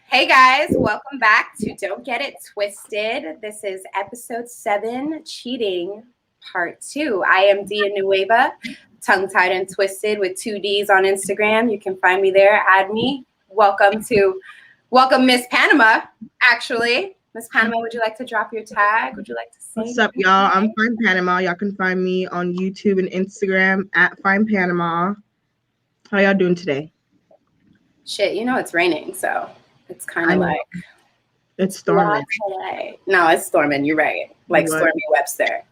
Hey guys, welcome back to Don't Get It Twisted. This is episode 7, Cheating, part 2. I am Nueva, tongue-tied and twisted with 2 Ds on Instagram. You can find me there, add me. Welcome Miss Panama, actually. Miss Panama, would you like to drop your tag? Would you like to say what's up, y'all? I'm FINEPanama. Y'all can find me on YouTube and Instagram at FINEPanama. How y'all doing today? Shit, you know it's raining, so it's kind of like it's storming. No, it's storming. You're right. Like what? Stormy Webster.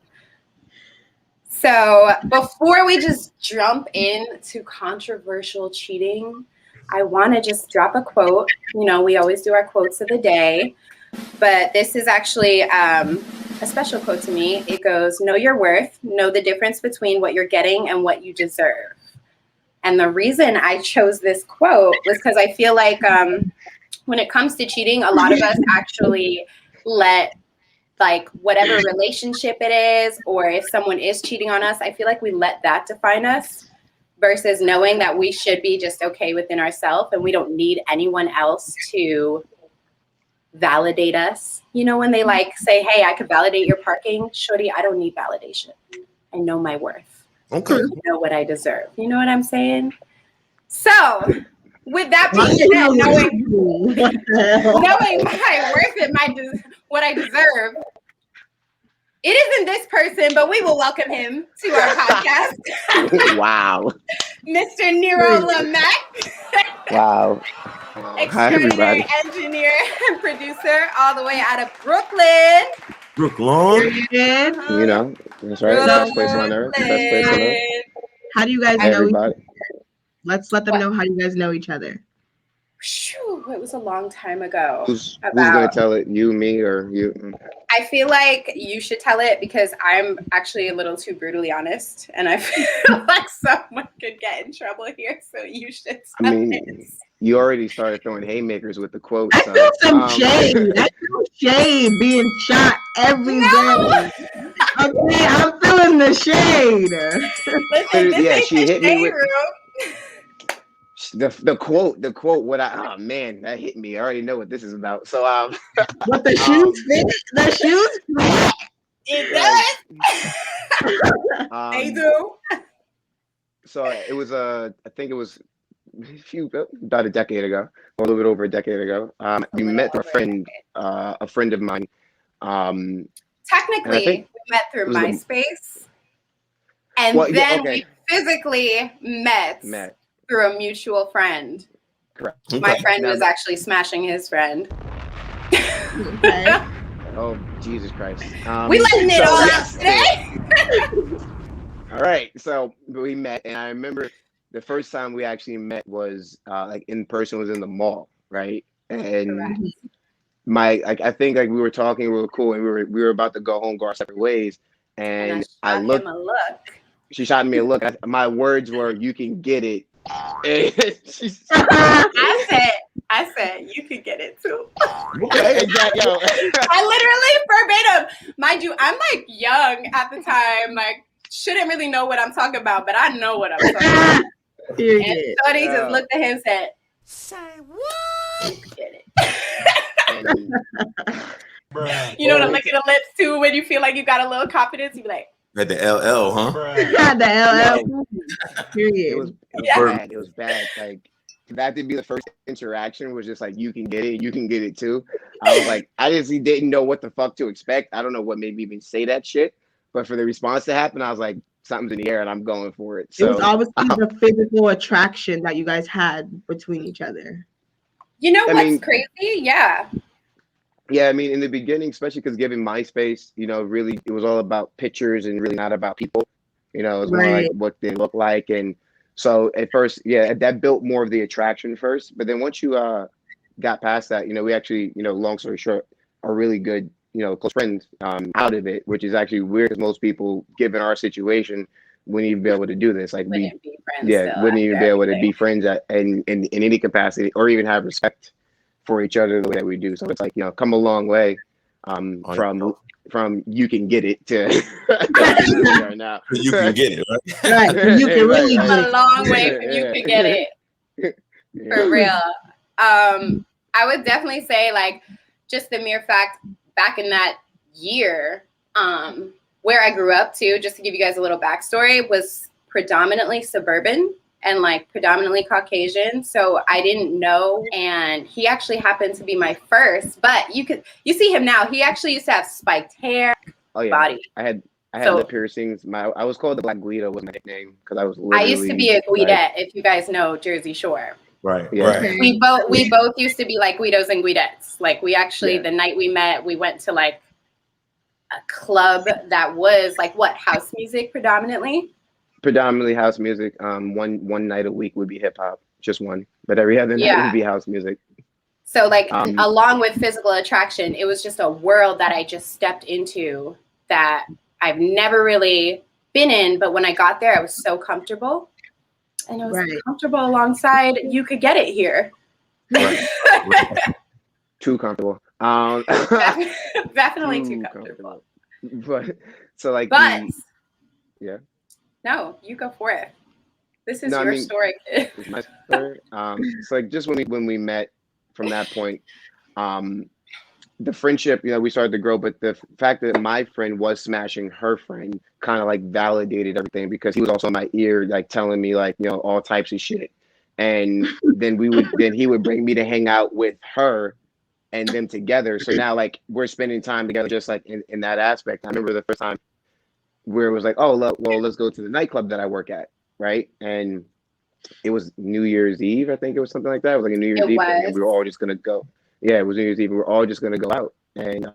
So before we just jump into controversial cheating, I want to just drop a quote. You know, we always do our quotes of the day, but this is actually a special quote to me. It goes, "Know your worth, know the difference between what you're getting and what you deserve." And the reason I chose this quote was because I feel like when it comes to cheating, a lot of us actually let like whatever relationship it is, or if someone is cheating on us, I feel like we let that define us versus knowing that we should be just okay within ourselves and we don't need anyone else to validate us. You know, when they like say, "Hey, I could validate your parking." Shorty, I don't need validation. I know my worth. Okay. I know what I deserve. You know what I'm saying? So, with that being said, knowing my worth and what I deserve, it isn't this person, but we will welcome him to our podcast. Wow. Mr. Nero Lamek. Wow. Hi, everybody. Engineer and producer all the way out of Brooklyn. Brooklyn. You know, that's right. Best place on earth. Best place on earth. How do you guys know everybody? Let's let them know how you guys know each other. Whew, it was a long time ago. Who's going to tell it? You, me, or you? I feel like you should tell it because I'm actually a little too brutally honest, and I feel like someone could get in trouble here. So you should tell it. You already started throwing haymakers with the quote. I feel some shade. I feel shade being shot every day. Okay, I'm feeling the shade. Listen, yeah, she hit me with room. the quote. Oh man, that hit me. I already know what this is about. So what the shoes fit? The shoes fit. It does. They do. So it was I think it was about a decade ago, or a little bit over a decade ago. We met through a friend of mine. Technically, we met through MySpace, and we physically met through a mutual friend. Correct. My friend was actually smashing his friend. Okay. Oh, Jesus Christ. We letting it all out today. All right. So we met, and I remember the first time we actually met was like in person, was in the mall, right? And I think like we were talking, we were cool, and we were about to go home, go our separate ways. And I looked. She shot me a look. My words were, "You can get it." I said, "You could get it too." Okay, exactly. I literally verbatim. Mind you, I'm like young at the time, like shouldn't really know what I'm talking about, but I know what I'm talking about. And Shorty just looked at him and said, "Say what? You get it." You know the lick of the lips too when you feel like you got a little confidence. You be like, "Had the LL, huh?" Had the LL. Period. It was bad. Like that to be the first interaction was just like, "You can get it. You can get it too." I was like, I just didn't know what the fuck to expect. I don't know what made me even say that shit. But for the response to happen, I was like, something's in the air and I'm going for it. So it was obviously the physical attraction that you guys had between each other. You know what's crazy? Yeah. Yeah, I mean, in the beginning, especially because given MySpace, you know, really it was all about pictures and really not about people. You know, it was more like what they look like. And so at first, yeah, that built more of the attraction first. But then once you got past that, you know, we actually, you know, long story short, are really good, you know, close friends out of it, which is actually weird because most people, given our situation, wouldn't even be able to do this. Like wouldn't even be able to be friends in any capacity or even have respect for each other the way that we do. So it's like, you know, come a long way from you can get it to right now. You can get it, right? Right. You can really come a long way from you can get it. For real. I would definitely say like just the mere fact back in that year, where I grew up too, just to give you guys a little backstory, was predominantly suburban and like predominantly Caucasian. So I didn't know. And he actually happened to be my first, but you see him now. He actually used to have spiked hair. Oh yeah. Body. I had lip piercings. I was called the Black Guido was my nickname because I was literally. I used to be a Guidette, if you guys know Jersey Shore. Right. Yeah. Right. We both used to be like Guidos and Guidettes. Like we actually the night we met, we went to like a club that was like what, house music predominantly? Predominantly house music. One night a week would be hip hop, just one. But every other night would be house music. So like along with physical attraction, it was just a world that I just stepped into that I've never really been in. But when I got there, I was so comfortable. And it was comfortable alongside You Could Get It here. Right. Too comfortable. Definitely too comfortable. But so like yeah. No, you go for it. This is your story, kid. It's my story. So like just when we met from that point, the friendship, we started to grow, but the fact that my friend was smashing her friend kind of like validated everything because he was also in my ear, like telling me like, all types of shit. And then he would bring me to hang out with her and them together. So now like we're spending time together just like in that aspect. I remember the first time where it was like, oh, well, let's go to the nightclub that I work at. Right. And it was New Year's Eve. I think it was something like that. It was like a New Year's Eve thing, and we were all just going to go. Yeah, it was New Year's Eve. We were all just going to go out. And,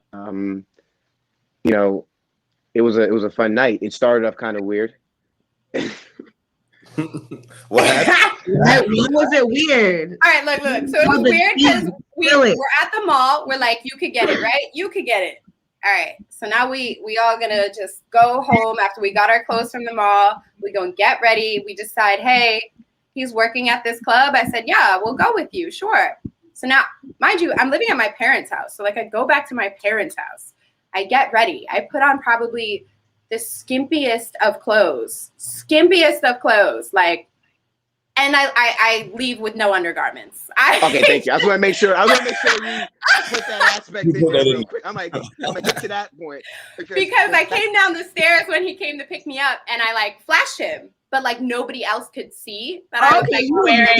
it was a fun night. It started off kind of weird. What happened? When was it weird? All right, look. So it was weird because we're at the mall. We're like, You Could Get It, right? You could get it. All right. So now we all gonna just go home after we got our clothes from the mall. We gonna get ready. We decide, hey, he's working at this club. I said, yeah, we'll go with you. Sure. So now, mind you, I'm living at my parents' house. So like I go back to my parents' house. I get ready. I put on probably the skimpiest of clothes. Like, and I leave with no undergarments. Okay, thank you. I just want to make sure you put that aspect in there real quick. I'm gonna get to that point. Because I came down the stairs when he came to pick me up and I like flashed him. But like nobody else could see that I was like wearing.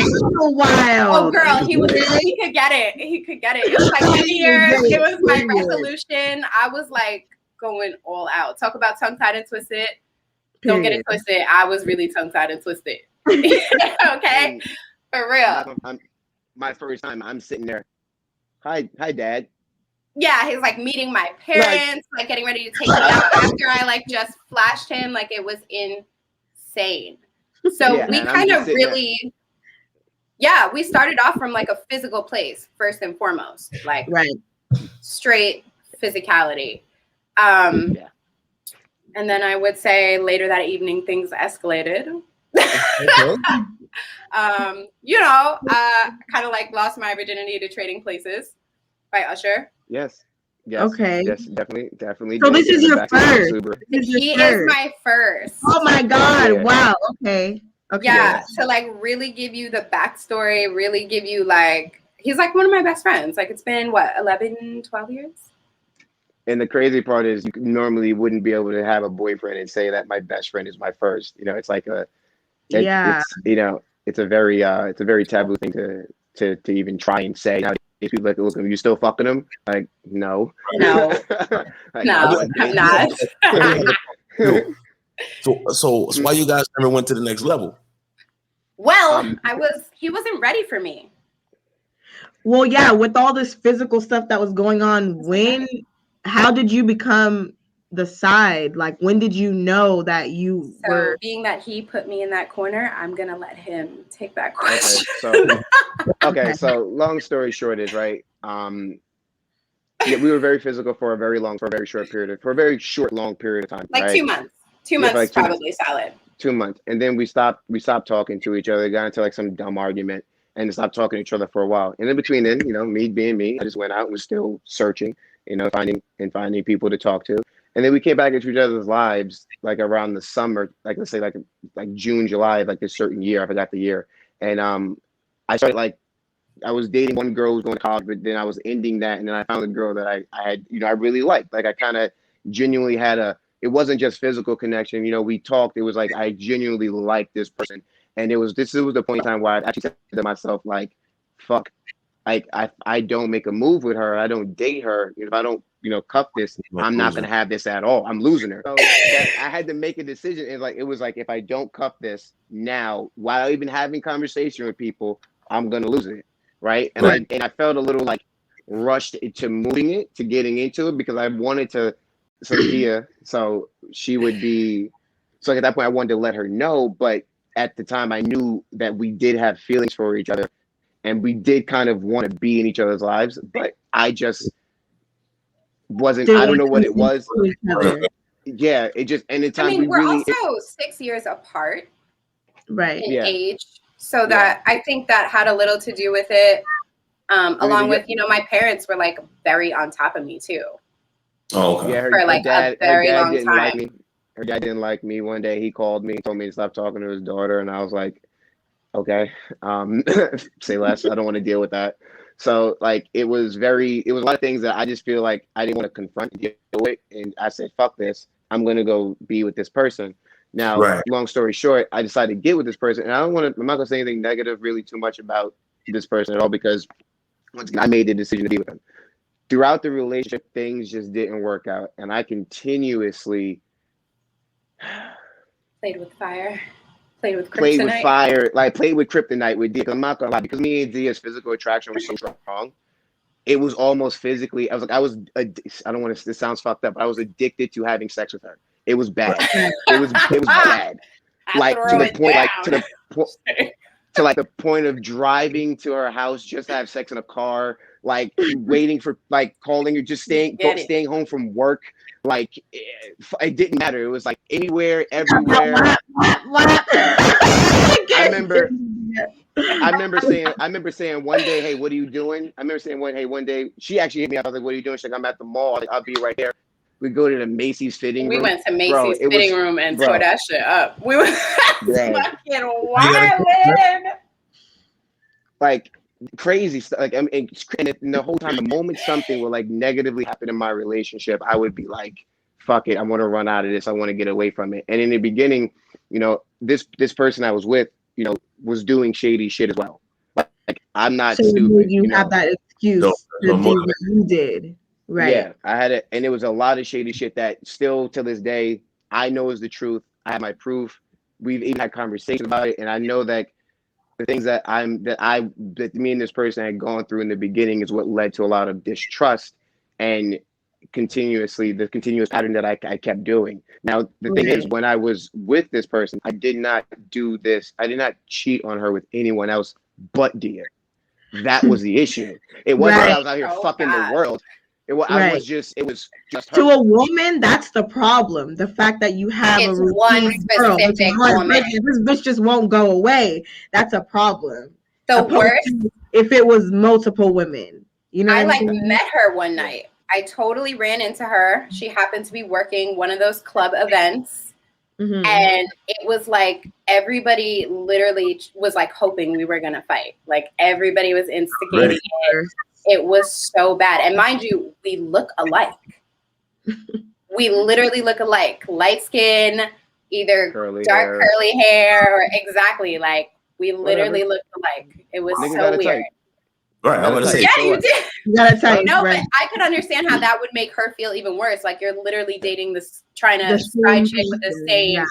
Wild. Oh girl, he could get it. It was like New Year's. It was my resolution. I was like going all out. Talk about tongue tied and twisted. Don't get it twisted. I was really tongue tied and twisted. Okay, for real. My first time, I'm sitting there. Hi, Dad. Yeah, he's like meeting my parents, like getting ready to take me out after I like just flashed him. Like it was insane. So we kind of really, we started off from like a physical place first and foremost, like straight physicality. And then I would say later that evening things escalated. Kind of like lost my virginity to Trading Places by Usher. Yes. Okay. Yes, definitely. So this is your first. He is my first. Oh my God. Yeah. Wow. Okay. Yeah. To like really give you the backstory, really give you like, he's like one of my best friends. Like it's been what, 11, 12 years? And the crazy part is you normally wouldn't be able to have a boyfriend and say that my best friend is my first. It's like it's a very taboo thing to even try and say. Now, if you look at him, you still fucking him? Like, no. Like, no, I'm not. So why you guys never went to the next level? Well, he wasn't ready for me. Well, yeah, with all this physical stuff that was going on, how did you become the side? Like, when did you know that you were? Being that he put me in that corner, I'm gonna let him take that question. Okay, so long story short is we were very physical for a very short long period of time. Like 2 months. 2 months is probably solid. 2 months, and then we stopped talking to each other. Got into like some dumb argument, and stopped talking to each other for a while. And in between then, me being me, I just went out and was still searching, finding people to talk to. And then we came back into each other's lives like around the summer, like let's say like June, July of like this certain year. I forgot the year. And I started like I was dating one girl who was going to college, but then I was ending that, and then I found a girl that I had, I really liked. Like I kind of genuinely had it wasn't just physical connection. We talked. It was like I genuinely liked this person, and this was the point in time where I actually said to myself, like, fuck, like I don't make a move with her, I don't date her. If I don't, cuff this, I'm not gonna have this at all. I'm losing her. So I had to make a decision, and it was like if I don't cuff this now, while even having conversation with people, I'm gonna lose it, right? And I felt a little like rushed into moving it, to getting into it, because I wanted to. So she would be. So at that point, I wanted to let her know, but at the time, I knew that we did have feelings for each other. And we did kind of want to be in each other's lives, but I just wasn't. I don't know what it was. Yeah, it just. And the time we're also 6 years apart, right? In age, so that I think that had a little to do with it. Along with my parents were like very on top of me too. Oh, okay. Yeah, for like a very long time. Like me. Her dad didn't like me. One day he called me, told me to stop talking to his daughter, and I was like, okay, say less. I don't want to deal with that. So it was a lot of things that I just feel like I didn't want to confront and deal with. And I said, fuck this. I'm going to go be with this person. Now, long story short, I decided to get with this person. And I'm not going to say anything negative really too much about this person at all, because once again, I made the decision to be with him. Throughout the relationship, things just didn't work out. And I continuously played with fire. Played with kryptonite with D. I'm not gonna lie, because me and Dia's physical attraction was so strong. It was almost physically. I don't want to. This sounds fucked up, but I was addicted to having sex with her. It was bad. It was bad. The point of driving to her house just to have sex in a car, waiting for calling her, just staying home from work. It didn't matter. It was anywhere, everywhere. I remember saying one day, hey, what are you doing? I remember saying one day, she actually hit me up. I was like, what are you doing? She's like, I'm at the mall. I was like, I'll be right there. We go to the Macy's fitting room. We went to Macy's fitting room and tore that shit up. We were fucking wild. Crazy stuff. And the whole time, the moment something would negatively happen in my relationship, I would be like, fuck it, I want to run out of this. I want to get away from it. And in the beginning, this person I was with, was doing shady shit as well. I'm not stupid. You have that excuse to do what you did. Right. Yeah, I had it, and it was a lot of shady shit that still to this day I know is the truth. I have my proof. We've even had conversations about it, and I know that the things that me and this person had gone through in the beginning is what led to a lot of distrust and the continuous pattern that I kept doing. Now, the thing is, when I was with this person, I did not do this. I did not cheat on her with anyone else but Dia. That was the issue. It wasn't that I was out here fucking the world. It was just her. To a woman, that's the problem. The fact that you have a one specific woman. This bitch just won't go away. That's a problem. The worst, if it was multiple women. I met her one night. I totally ran into her. She happened to be working one of those club events. Mm-hmm. And it was everybody literally was hoping we were going to fight. Everybody was instigating it. It was so bad. And mind you, we look alike. We literally look alike. Light skin, either dark curly hair, or exactly. We literally looked alike. It was so weird. Right, I'm gonna say. Yeah, you did. You gotta tell you. No, but I could understand how that would make her feel even worse. You're literally dating this, trying to side chick with the same. Yeah,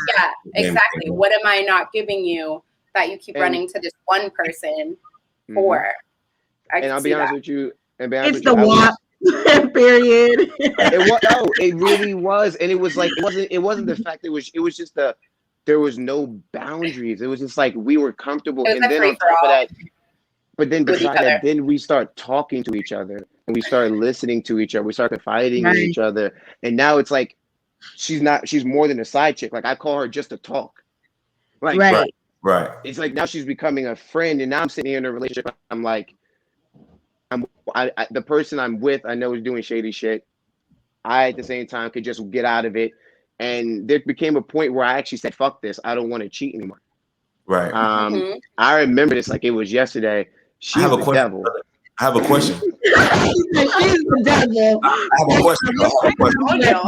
exactly. What am I not giving you that you keep running to this one person for? And I'll be honest with you. It's the WAP period. It really was, and it was it wasn't the fact. It was just there was no boundaries. It was just we were comfortable, and then on top of that. But then beside that, then we start talking to each other, and we start listening to each other. We start confiding in each other, and now it's she's more than a side chick. I call her just to talk. Right. It's now she's becoming a friend, and now I'm sitting here in a relationship. I'm the person I'm with, I know is doing shady shit. I at the same time could just get out of it, and there became a point where I actually said, "Fuck this! I don't want to cheat anymore." Right. I remember this it was yesterday. She's have a the question. devil. I have a question. She's the devil. I have a question. I have a question. Oh, no.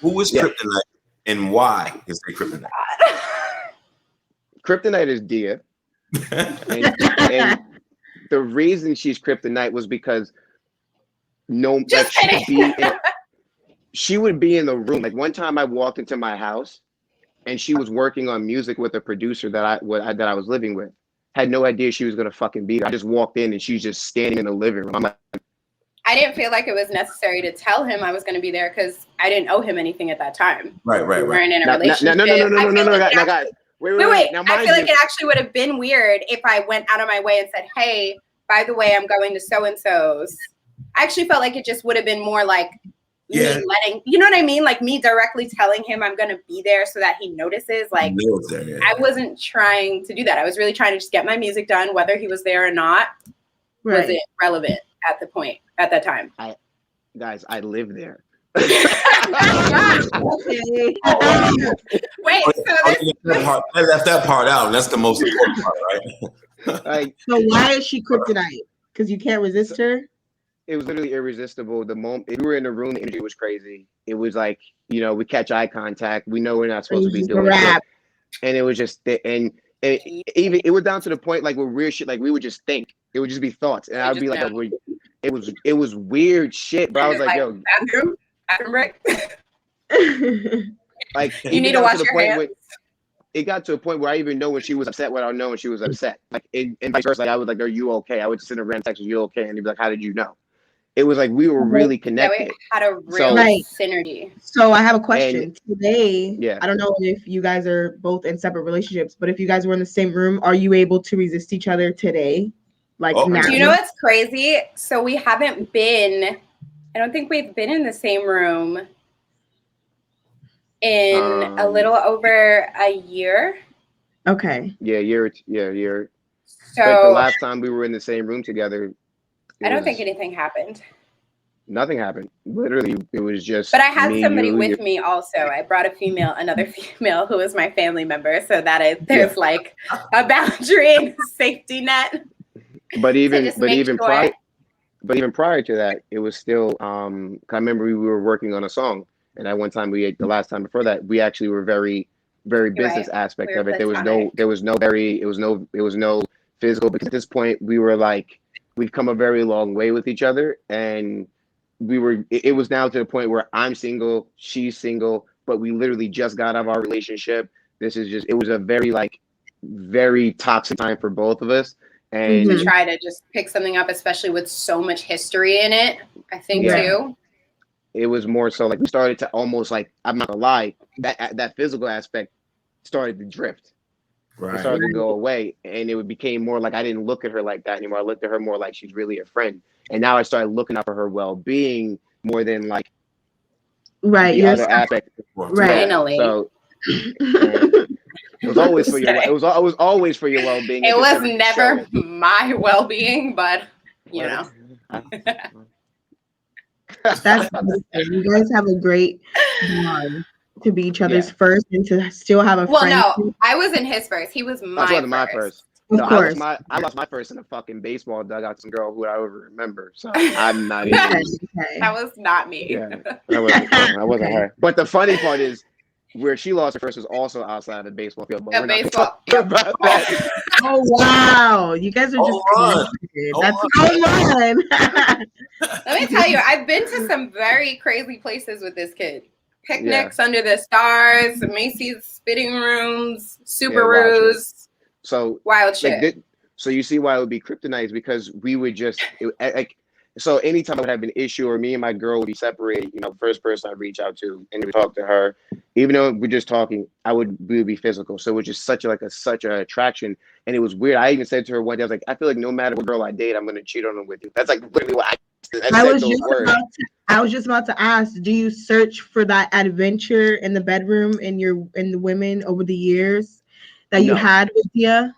Who is Yeah. kryptonite and why is it kryptonite? Kryptonite is Dia. And the reason she's kryptonite was because she would be in the room. Like one time I walked into my house and she was working on music with a producer that I was living with. Had no idea she was gonna fucking be there. I just walked in and she's just standing in the living room. I'm like, I didn't feel like it was necessary to tell him I was going to be there because I didn't owe him anything at that time. Right. We weren't in a relationship. No, guys. Wait. Now, I feel like it actually would have been weird if I went out of my way and said, "Hey, by the way, I'm going to so and so's." I actually felt like it just would have been more like me letting, you know what I mean? Like me directly telling him I'm going to be there so that he notices. Like I wasn't trying to do that. I was really trying to just get my music done, whether he was there or not. Right. Was it relevant at that time? Guys, I live there. Wait, I left that part out. That's the most important part, right? Like, so why is she kryptonite? Because you can't resist her? It was literally irresistible. The moment if we were in the room, the energy was crazy. It was like, we catch eye contact. We know we're not supposed to be doing it. And it was just, and it was down to the point like where weird shit, like we would just think. It would just be thoughts. And I would be like, it was weird shit. But I was like, yo. Bathroom break. Like you need to wash your hands. It got to a point where I even know when she was upset without knowing she was upset. Like and vice versa. Like I was like, "Are you okay?" I would send her random text, "Are you okay?" And he'd be like, "How did you know?" It was like we were really connected. Yeah, we had a real synergy. So I have a question. Today, yeah. I don't know if you guys are both in separate relationships, but if you guys were in the same room, are you able to resist each other today? Like now? Do you know what's crazy? So we haven't been. I don't think we've been in the same room in a little over a year. Okay. Yeah, year. So but the last time we were in the same room together, I don't think anything happened. Nothing happened. Literally, it was just. But I had somebody with me also. I brought another female who is my family member, so there's like a boundary and a safety net. But even prior to that, it was still. I remember we were working on a song, and at one time the last time before that, we actually were very, very business aspect of it. There was no physical, because at this point we were like, we've come a very long way with each other, and it was now to the point where I'm single, she's single, but we literally just got out of our relationship. It was a very very toxic time for both of us. And to try to just pick something up, especially with so much history in it, I think too. It was more so like we started to almost like, I'm not gonna lie, that physical aspect started to drift. Right. It started to go away, and it became more like I didn't look at her like that anymore. I looked at her more like she's really a friend, and now I started looking out for her well-being more than like the other aspect. Finally. So it was always for your. It was always for your well-being. It was never my well-being, but you know. That's you guys have a great bond to be each other's first and to still have a friend. Well, no, I was in his first. He was my first. Of course. I lost my first in a fucking baseball dugout. Some girl who I ever remember. So I'm not even. That was not me. Yeah, that wasn't her. But the funny part is, where she lost her first was also outside of the baseball field. But we're not talking about that. Oh wow, you guys are just that's so fun. Let me tell you, I've been to some very crazy places with this kid. Picnics under the stars, Macy's spitting rooms, Subarus. So wild shit. So you see why it would be kryptonite, because we would just so anytime I would have an issue or me and my girl would be separated, first person I'd reach out to and we talk to her, even though we're just talking, we would be physical. So it was just such an attraction. And it was weird. I even said to her one day, I was like, I feel like no matter what girl I date, I'm going to cheat on her with you. That's like literally what I was just about to ask, do you search for that adventure in the bedroom in the women over the years that you had with you?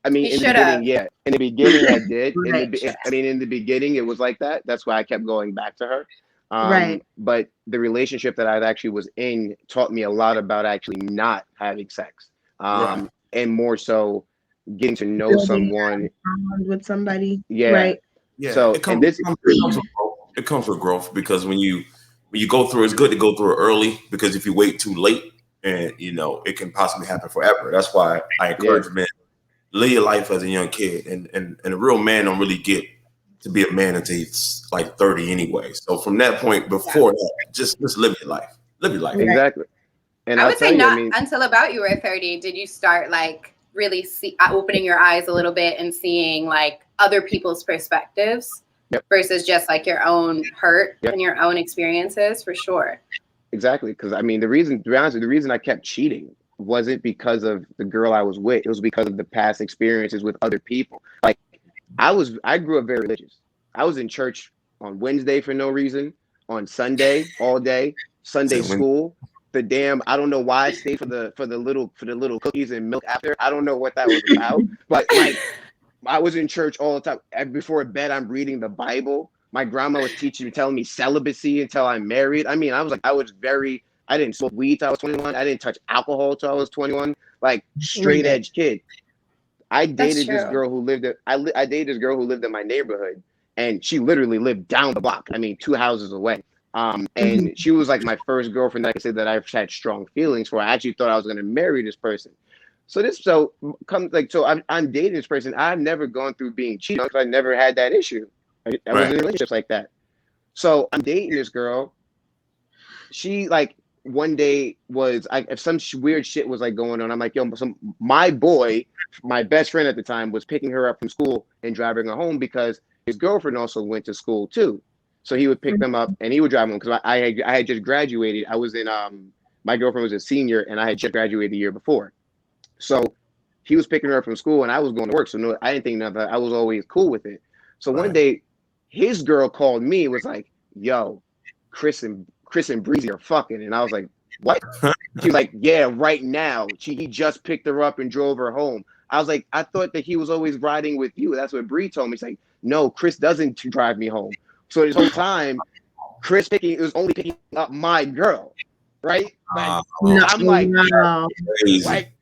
I mean, in the beginning, yeah. In the beginning, I did. In the beginning, it was like that. That's why I kept going back to her. Right. But the relationship that I actually was in taught me a lot about actually not having sex. And more so getting to know Building someone with somebody. Yeah. Right. Yeah. So It comes with growth because when you go through, it's good to go through it early, because if you wait too late, and it can possibly happen forever. That's why I encourage men, live your life as a young kid, and a real man don't really get to be a man until he's like 30 anyway. So from that point, before that, just live your life. Live your life. Exactly. And I I'll would tell say you, not I mean, until about you were 30 did you start like really opening your eyes a little bit and seeing like other people's perspectives versus just like your own hurt and your own experiences, for sure. Exactly. Because I mean, to be honest, the reason I kept cheating wasn't because of the girl I was with. It was because of the past experiences with other people. Like I grew up very religious. I was in church on Wednesday for no reason, on Sunday all day, Sunday school. I don't know why I stayed for the little cookies and milk after. I don't know what that was about, but like I was in church all the time. And before bed, I'm reading the Bible. My grandma was telling me celibacy until I'm married. I mean, I didn't smoke weed till I was 21. I didn't touch alcohol till I was 21. Like straight edge kid. I dated this girl who lived I dated this girl who lived in my neighborhood, and she literally lived down the block. I mean, 2 houses away. And she was like my first girlfriend that I could say that I've had strong feelings for. I actually thought I was going to marry this person. I'm dating this person. I've never gone through being cheated on because I never had that issue. I was in relationships like that. So I'm dating this girl. She like one day if some weird shit was like going on, I'm like, yo, my best friend at the time was picking her up from school and driving her home because his girlfriend also went to school too. So he would pick them up and he would drive them because I had just graduated. I was in my girlfriend was a senior and I had just graduated the year before. So he was picking her up from school and I was going to work. So no, I didn't think nothing. I was always cool with it. So one day his girl called me, was like, yo, Chris and Breezy are fucking. And I was like, what? She was like, yeah, right now. He just picked her up and drove her home. I was like, I thought that he was always riding with you. That's what Bree told me. He's like, no, Chris doesn't drive me home. So this whole time, Chris was only picking up my girl, right? Like, I'm like, like,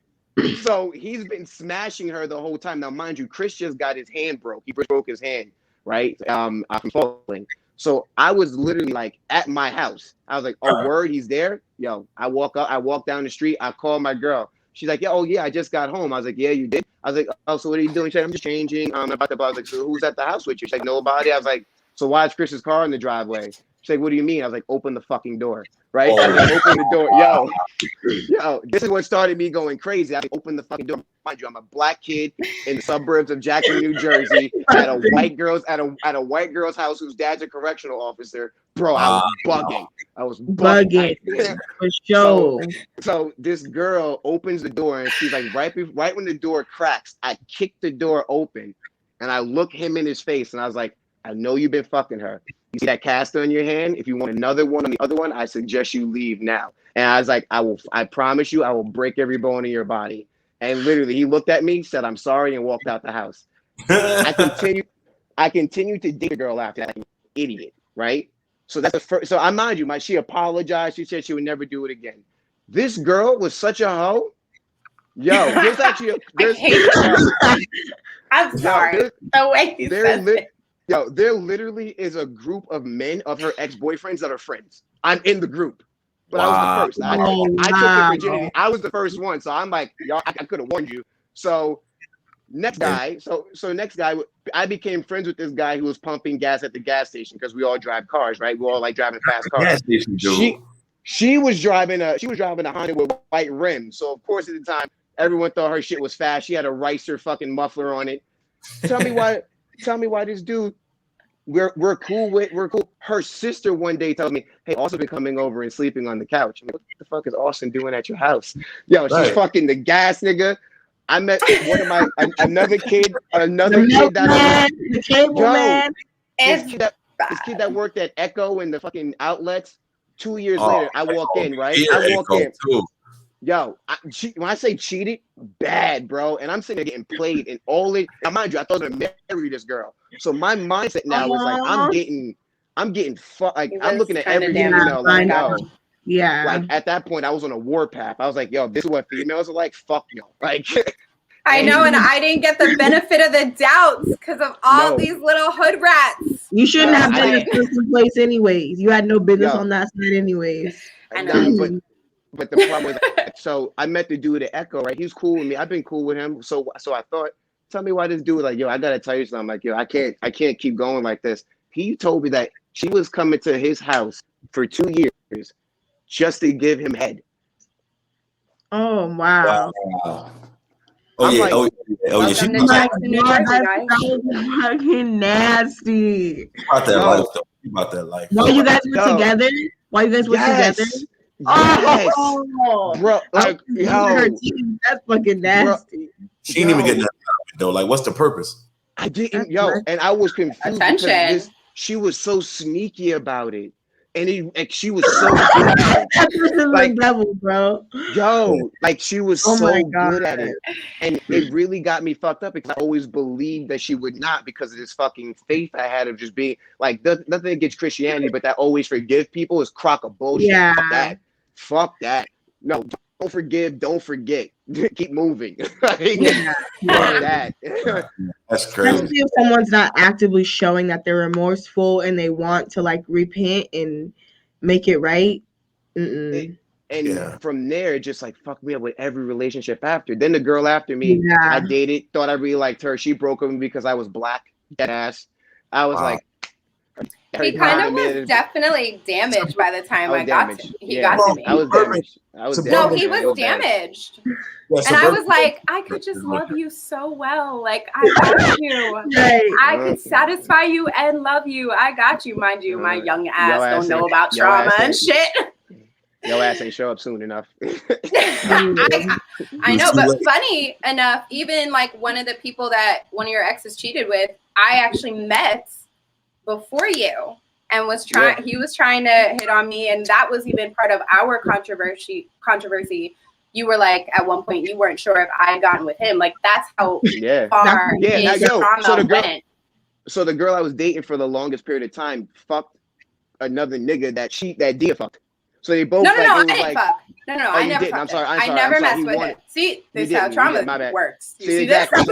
so he's been smashing her the whole time. Now, mind you, Chris just got his hand broke. He broke his hand, right? From falling. So I was literally like at my house. I was like, oh, word, he's there? Yo, I walk down the street. I call my girl. She's like, yeah, oh, yeah, I just got home. I was like, yeah, you did? I was like, oh, so what are you doing? She's like, I'm just changing. I was like, so who's at the house with you? She's like, nobody. I was like, so why is Chris's car in the driveway? She's like, what do you mean? I was like, open the fucking door, right? I was like, open the door. Yo, this is what started me going crazy. I opened the fucking door. Mind you, I'm a black kid in the suburbs of Jackson, New Jersey, at a white girl's house whose dad's a correctional officer. Bro, I was bugging. I was bugging. For sure. So this girl opens the door and she's like, right when the door cracks, I kick the door open and I look him in his face and I was like, I know you've been fucking her. You see that cast on your hand? If you want another one on the other one, I suggest you leave now. And I was like, I promise you, I will break every bone in your body. And literally, he looked at me, said, I'm sorry, and walked out the house. I continued to date the girl after that, like an idiot, right? So that's the first. So I mind you, she apologized. She said she would never do it again. This girl was such a hoe. Yo, there's actually I'm sorry. The way you said it. Yo, there literally is a group of men of her ex-boyfriends that are friends. I'm in the group. But I was the first. I took the virginity. I was the first one. So I'm like, y'all, I could have warned you. So next guy, I became friends with this guy who was pumping gas at the gas station because we all drive cars, right? We all like driving fast cars. Gas station, she was driving a Honda with white rims. So of course at the time, everyone thought her shit was fast. She had a Ricer fucking muffler on it. Tell me why this dude we're cool. Her sister one day tells me, hey, Austin been coming over and sleeping on the couch. I'm like, what the fuck is Austin doing at your house? Yo, she's fucking the gas nigga. I met another kid that the cable man. This kid that worked at Echo in the fucking outlets. 2 years later, I walk in, right? I walk in. Too. Yo, when I say cheated, bad, bro. And I'm sitting there getting played and all it. Now, mind you, I thought I was gonna marry this girl. So my mindset now is like I'm getting like I'm looking at every female like yo. Yeah. Like at that point, I was on a warpath. I was like, yo, this is what females are like. Fuck y'all. Like I know, and I didn't get the benefit of the doubts because of all these little hood rats. You shouldn't have been in the place anyways. You had no business on that side anyways. I know. But the problem was, so I met the dude at Echo, right? He's cool with me. I've been cool with him. So I thought, tell me why this dude, like, yo, I gotta tell you something. I'm like, yo, I can't keep going like this. He told me that she was coming to his house for 2 years just to give him head. Oh wow. Oh yeah. She that's fucking nasty. You about that life, though. You about that life. While you guys were together? While you guys were together? Yes. Oh, bro, like, yo, that's fucking nasty. She didn't even get nothing out of it, though. Like, what's the purpose? I didn't, and I was confused because she was so sneaky about it. And she was so good at it. Like devil, bro. Yo, like she was so good at it. And it really got me fucked up because I always believed that she would not because of this fucking faith I had of just being like nothing against Christianity, but that always forgive people is crock of bullshit. Yeah. Fuck that. No, don't forgive, don't forget. Keep moving. That. That's crazy. Especially if someone's not actively showing that they're remorseful and they want to like repent and make it right. And from there, it just like fucked me up with every relationship after. Then the girl after me, I dated, thought I really liked her. She broke with me because I was black, dead ass. I was like, he kind of was definitely damaged by the time I got to me. I was damaged. No, he was damaged. And I was like, I could just love you so well. Like, I got you. I could satisfy you and love you. I got you. Mind you, my young ass don't know about trauma and shit. Your ass ain't show up soon enough. I know, but funny enough, even like one of your exes cheated with, I actually met before you and he was trying to hit on me, and that was even part of our controversy. You were like, at one point you weren't sure if I had gotten with him. Like, that's how far trauma went. So the girl I was dating for the longest period of time fucked another nigga that Dia fucked. So they both I didn't fuck. No, I never fucked. I'm sorry. I never messed with him. See, this is how trauma works. You see this? I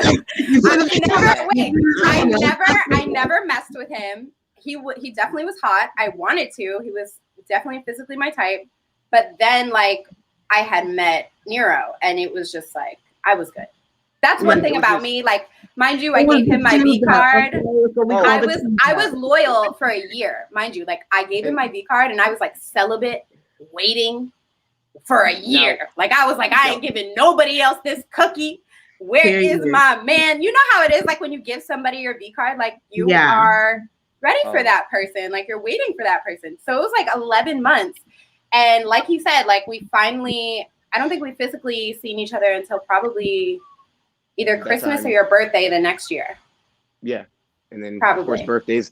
never messed with him. He definitely was hot. I wanted to. He was definitely physically my type. But then, like, I had met Nero, and it was just like, I was good. That's one thing about me. Like, mind you, I gave him my V card. I was loyal for a year, mind you. Like, I gave him my V card, and I was like celibate, waiting for a year. Like, I was like, I ain't giving nobody else this cookie. Where is my man? You know how it is, like, when you give somebody your V card, like, you are ready for that person. Like, you're waiting for that person. So it was like 11 months. And like he said, like, we finally, I don't think we physically seen each other until probably either Christmas or your birthday the next year. Yeah. And then, of course, birthdays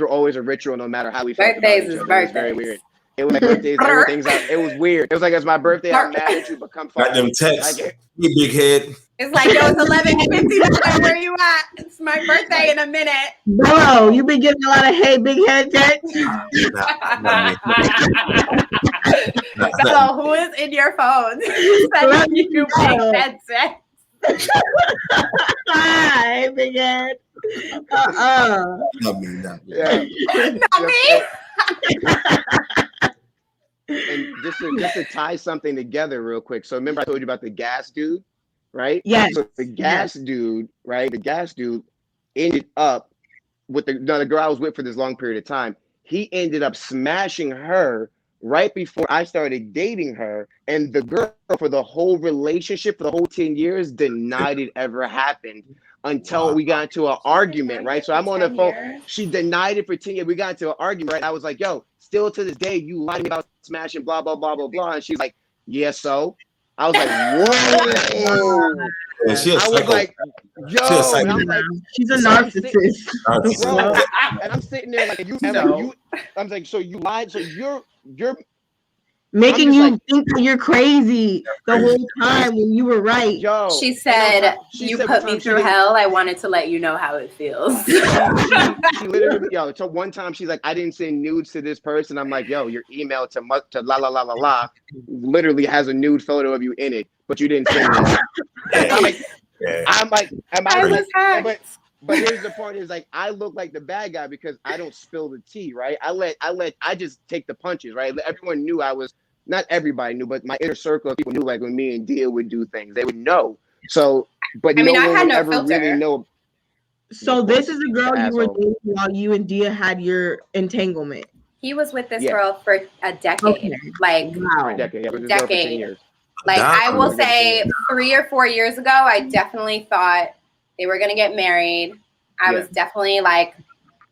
were always a ritual no matter how we felt. Birthdays is birthdays. It was very weird. It was like birthdays, everything's out. It was weird. It was like, it's my birthday, I'm mad at you, but come fuck. Got them texts, you big head. It's like, yo, it's 11:50. Where you at? It's my birthday in a minute. Bro, you been getting a lot of hey, big head texts. So who is in your phone? Sending you big head texts. Hi, big head. Not me. Not me. And just to tie something together real quick. So remember I told you about the gas dude, right? Yes. So the gas dude, right? The gas dude ended up with the girl I was with for this long period of time. He ended up smashing her right before I started dating her. And the girl for the whole relationship, for the whole 10 years, denied it ever happened until we got into an argument, right? So I'm on the phone. She denied it for 10 years. We got into an argument, right? I was like, yo, still to this day, you lied to me about smashing, blah, blah, blah, blah, blah. And she's like, yeah, so? I was like, whoa. I was like, yo. And I'm like, she's a narcissist. Bro, and I'm sitting there like, I'm like, so you lied? So you're making you think that you're crazy the whole time when you were right. Yo, she said, you put me through hell. I wanted to let you know how it feels. She literally, so one time she's like, I didn't send nudes to this person. I'm like, yo, your email to la la la la la literally has a nude photo of you in it, but you didn't send it. I'm like, Yeah. I'm like, I was hacked. But here's the part is like I look like the bad guy because I don't spill the tea, right? I just take the punches, right? Everyone knew I was, not everybody knew, but my inner circle of people knew like when me and Dia would do things, they would know. So, but I mean, no I one had would no ever filter. really know. So this is the girl you were asshole. dating while you and Dia had your entanglement. He was with this Yeah. girl for a decade. Okay. Like Wow. Decade. Yeah, it was there for 10 decade. years. Like I will Damn. say 3 or 4 years ago, I definitely thought they were gonna get married. I was definitely like,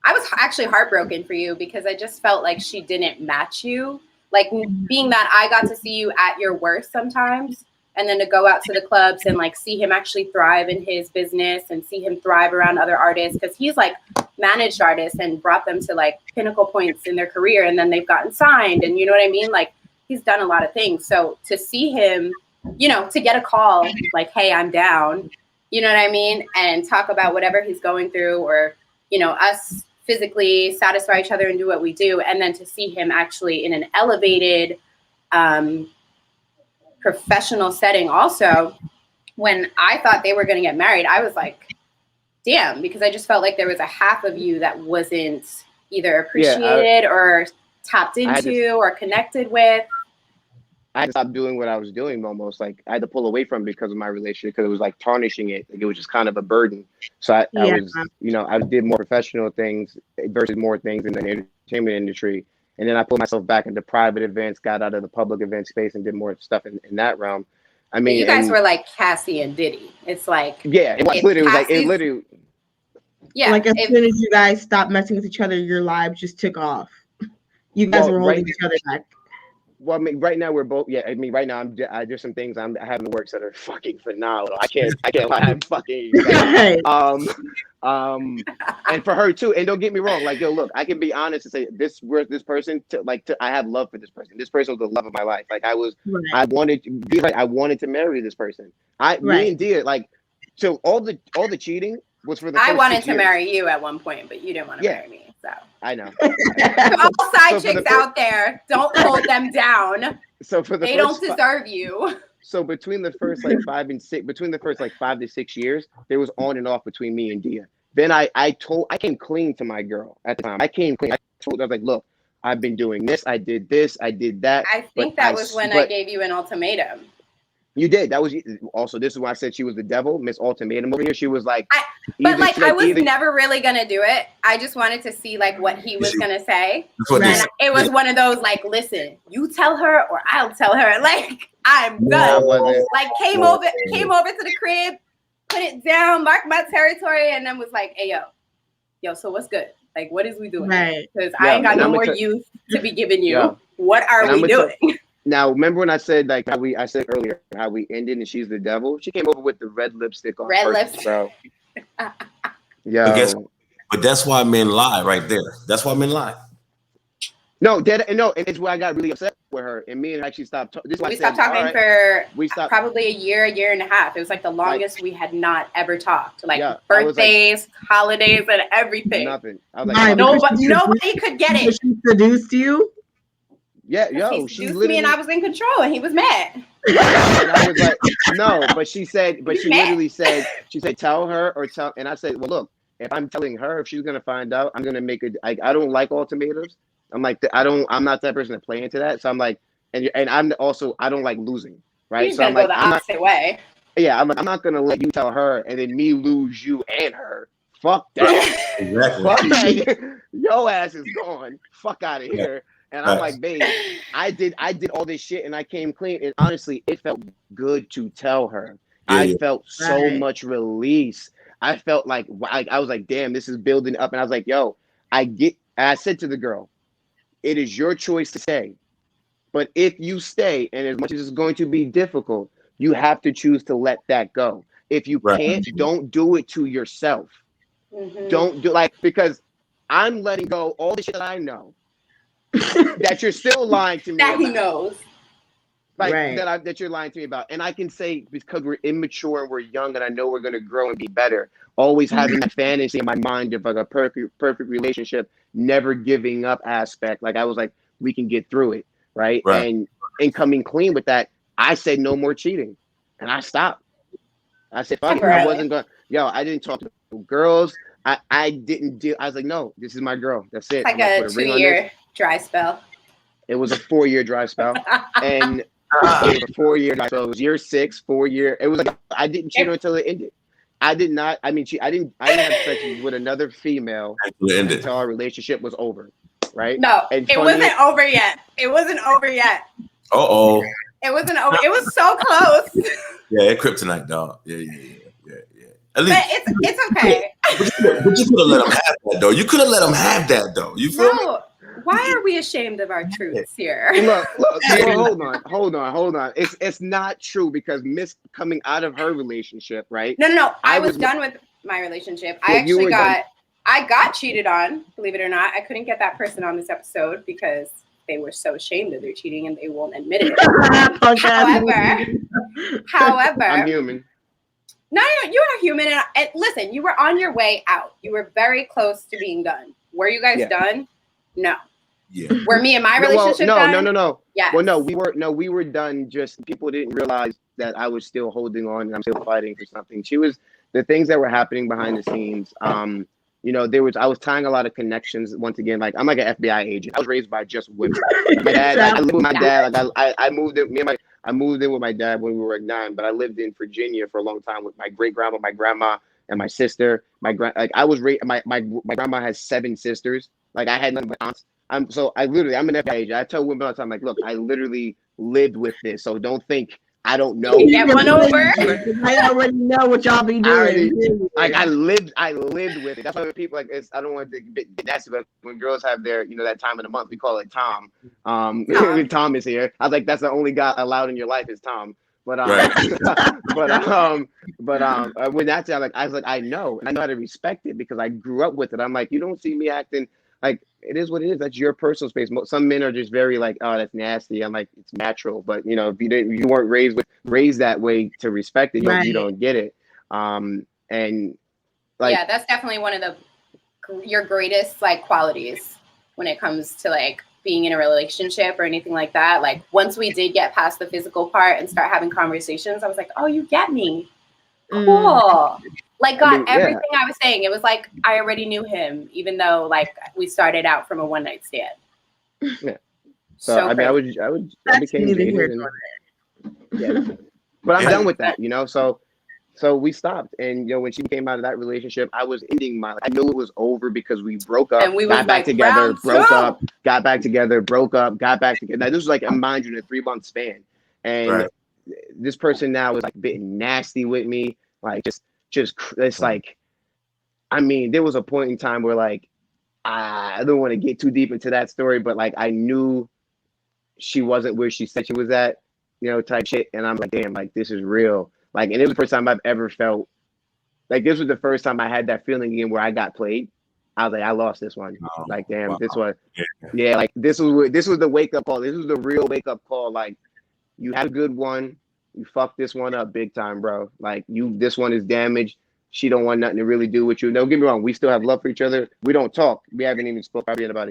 I was actually heartbroken for you because I just felt like she didn't match you. Like being that I got to see you at your worst sometimes, and then to go out to the clubs and like see him actually thrive in his business and see him thrive around other artists, because he's like managed artists and brought them to like pinnacle points in their career, and then they've gotten signed, and you know what I mean? Like he's done a lot of things. So to see him, you know, to get a call like, hey, I'm down, you know what I mean? And talk about whatever he's going through, or, you know, us physically satisfy each other and do what we do. And then to see him actually in an elevated professional setting also, when I thought they were going to get married, I was like, damn, because I just felt like there was a half of you that wasn't either appreciated or tapped into or connected with. I had to stop doing what I was doing almost. Like I had to pull away from it because of my relationship, because it was like tarnishing it. Like, it was just kind of a burden. So I was, you know, I did more professional things versus more things in the entertainment industry. And then I pulled myself back into private events, got out of the public event space and did more stuff in that realm. I mean, you guys were like Cassie and Diddy. It's like, yeah, it was literally like, it literally. Yeah. Like as soon as you guys stopped messing with each other, your lives just took off. You guys were holding each other back. Well, I mean, right now we're both. Yeah, I mean, right now there's some things I have in the works that are fucking phenomenal. I can't lie. I'm fucking. And for her too. And don't get me wrong. Like, yo, look, I can be honest and say this person. I have love for this person. This person was the love of my life. Like I wanted to marry this person. Me and Dia, like, so all the cheating was for the. I wanted to marry you at one point, but you didn't want to marry me. So I know. So all side chicks out there, don't hold them down. So for they don't deserve you. So between the first 5 to 6 years, there was on and off between me and Dia. Then I came clean to my girl at the time. I was like, look, I've been doing this. I did this. I did that. I think that was when I gave you an ultimatum. You did. That was also. This is why I said she was the devil, Miss Ultimatum over here. She was like, I was never really gonna do it. I just wanted to see like what he was gonna say. And it was one of those like, listen, you tell her or I'll tell her. Like I'm done. Like came over to the crib, put it down, marked my territory, and then was like, hey yo, so what's good? Like what is we doing? Because I ain't got no more youth to be giving you. Yeah. What are we doing? Now, remember when I said like I said earlier how we ended and she's the devil? She came over with the red lipstick on. Red lipstick, bro. Yeah. But that's why men lie right there. That's why men lie. No, and it's why I got really upset with her. And me and actually stopped. We stopped talking for probably a year and a half. It was like the longest we had not ever talked. Like birthdays, holidays, and everything. Nothing. I was like, nobody could get it. She seduced you. Yeah, he seduced me and I was in control and he was mad. And I was like, no, but she literally said, tell her or tell, and I said, well, look, if I'm telling her, if she's going to find out, I'm going to make it, I don't like ultimatums. I'm like, I'm not that person to play into that. So I'm like, and I'm also, I don't like losing, right? You're so I'm like, the opposite way. Yeah, I'm like, I'm not going to let you tell her and then me lose you and her. Fuck that. Exactly. Fuck that. Your ass is gone. Fuck out of here. And I'm like, babe, I did all this shit and I came clean. And honestly, it felt good to tell her. I felt so much release. I felt like I was like, damn, this is building up. And I was like, yo, and I said to the girl, it is your choice to stay. But if you stay, and as much as it's going to be difficult, you have to choose to let that go. If you can't, don't do it to yourself. Don't do because I'm letting go all the shit that I know. That you're still lying to me that about. He knows that you're lying to me about, and I can say because we're immature and we're young and I know we're going to grow and be better, always having that fantasy in my mind of like a perfect relationship, never giving up aspect. Like I was like, we can get through it, right? And coming clean with that, I said no more cheating and I stopped. I said, fuck it. I wasn't going. Yo, I didn't talk to girls. I didn't do. I was like, no, this is my girl. That's it. It's like a 2-year dry spell. It was a 4-year dry spell, and it was a 4-year dry spell. It was year 6, 4-year. It was like I didn't cheat her until it ended. I did not. I mean, I didn't have sex with another female until our relationship was over. Right? No, it wasn't over yet. It wasn't over yet. Uh-oh. It wasn't over. It was so close. Yeah, kryptonite, dog. Yeah. At least, but it's okay. But you could have let him have that, though. You could have let him have that, though. You feel me? Why are we ashamed of our truths here? Look, hold on. It's not true because Miss coming out of her relationship, right? No. I was done with my relationship. I got cheated on, believe it or not. I couldn't get that person on this episode because they were so ashamed of their cheating and they won't admit it. However, I'm human. No, you are human. And listen, you were on your way out. You were very close to being done. Were you guys done? No. Yeah. Were me and my relationship done? No. Yes. Well, we were done. Just people didn't realize that I was still holding on and I'm still fighting for something. The things that were happening behind the scenes. I was tying a lot of connections. Once again, like I'm like an FBI agent. I was raised by just women. My dad, I lived with my dad. Like I moved in. I moved in with my dad when we were like 9, but I lived in Virginia for a long time with my great grandma, my grandma, and my sister. I was raised. My grandma has 7 sisters. Like I had none but aunts. I'm an FBI agent. I tell women all the time, like, look, I literally lived with this, so don't think I don't know. Get one over. I already know what y'all be doing. I lived with it. That's why people like it's. I don't want to get nasty, but when girls have their, that time of the month, we call it Tom. Tom is here. I was like, that's the only guy allowed in your life is Tom. But when that's I was like, I know, and I know how to respect it because I grew up with it. I'm like, you don't see me acting like it is what it is. That's your personal space. Some men are just very like, oh, that's nasty. I'm like, it's natural. But if you weren't raised that way to respect it, you don't get it. And like, yeah, that's definitely one of your greatest like qualities when it comes to like being in a relationship or anything like that. Like once we did get past the physical part and start having conversations, I was like, oh, you get me. Cool. Like everything I was saying. It was like I already knew him, even though like we started out from a one-night stand. Yeah. So I mean, I became jaded. But I'm done with that, So we stopped, and when she came out of that relationship, I was ending I knew it was over because we broke up, and we got back together, broke up, got back together, broke up, got back together. Now this was like mind you in a 3-month span, and this person now is like a bit nasty with me, like just it's like, I mean, there was a point in time where like I don't want to get too deep into that story, but like I knew she wasn't where she said she was at, type shit, and I'm like, damn, like this is real. Like, and it was the first time I've ever felt like this was the first time I had that feeling again where I got played. I was like, I lost this one. Like, damn, this one. Yeah, like this was the wake up call. This was the real wake up call. Like, you had a good one. You fucked this one up big time, bro. Like this one is damaged. She don't want nothing to really do with you. Don't get me wrong. We still have love for each other. We don't talk. We haven't even spoken probably in about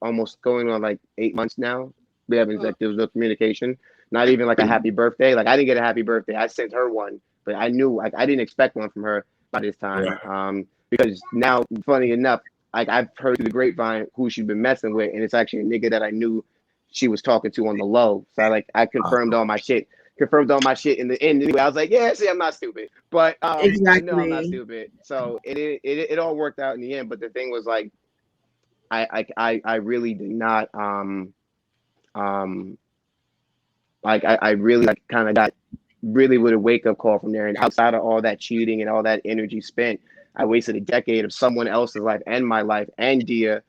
almost going on like 8 months now. We haven't like there was no communication. Not even like a happy birthday. Like I didn't get a happy birthday. I sent her one, but I knew like I didn't expect one from her by this time. Because now, funny enough, like I've heard through the grapevine who she's been messing with, and it's actually a nigga that I knew she was talking to on the low. So I confirmed all my shit. Confirmed all my shit in the end. Anyway, I was like, yeah, see, I'm not stupid. But exactly. No, I'm not stupid. So it all worked out in the end. But the thing was like, I really did not like I really like kind of got really with a wake up call from there. And outside of all that cheating and all that energy spent, I wasted a decade of someone else's life and my life and Dia,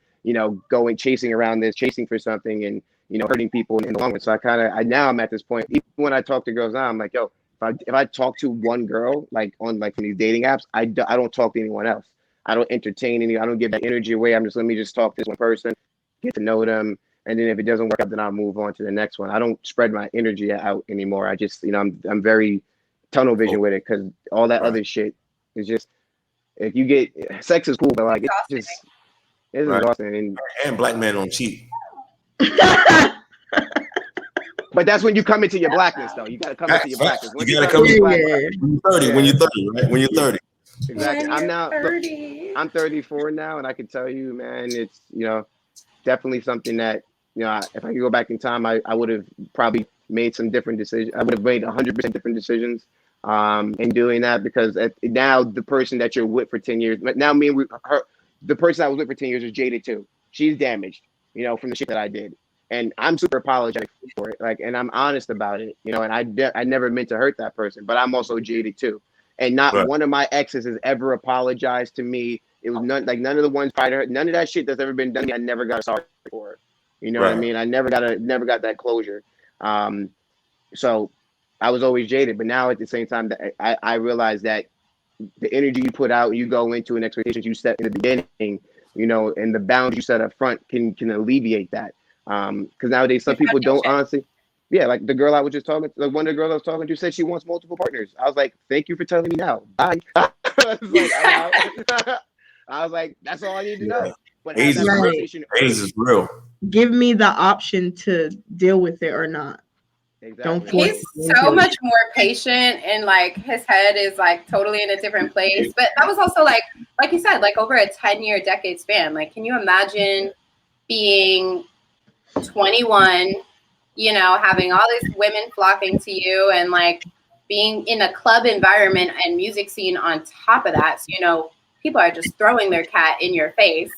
going chasing around this, chasing for something and hurting people in the long run. So now I'm at this point. Even when I talk to girls now, I'm like, yo, if I talk to one girl like on like these dating apps, I don't talk to anyone else. I don't entertain any. I don't give that energy away. Let me just talk to this one person, get to know them. And then if it doesn't work out, then I'll move on to the next one. I don't spread my energy out anymore. I just, I'm very tunnel vision with it because all that other shit is just, if you get, sex is cool, but like, it's exhausting. And black men don't cheat. But that's when you come into your blackness, though. You got to come into your blackness. You got to come into blackness. When you're 30, when you're 30, right? When you're 30. Exactly. When I'm you're now 30. I'm 34 now, and I can tell you, man, it's definitely something that if I could go back in time, I would have probably made some different decisions. I would have made 100% different decisions in doing that, because now the person that you're with for 10 years, now the person I was with for 10 years is jaded too. She's damaged, from the shit that I did, and I'm super apologetic for it. And I'm honest about it, and I never meant to hurt that person, but I'm also jaded too. And not one of my exes has ever apologized to me. It was none of the ones fighting her. None of that shit that's ever been done to me, I never got sorry for. You know what I mean? I never got that closure. So I was always jaded. But now at the same time, I realized that the energy you put out, you go into, and expectations you set in the beginning, and the bounds you set up front can alleviate that. Because nowadays some people don't honestly. Yeah, like the girl I was just talking to, one of the girls I was talking to said she wants multiple partners. I was like, thank you for telling me now. Bye. I was like, that's all I need to know. But age is real. Give me the option to deal with it or not. Exactly. Don't force He's so much more patient, and his head is totally in a different place. But that was also like you said, over a 10-year decade span. Can you imagine being 21? Having all these women flocking to you, and being in a club environment and music scene on top of that. So, people are just throwing their cat in your face,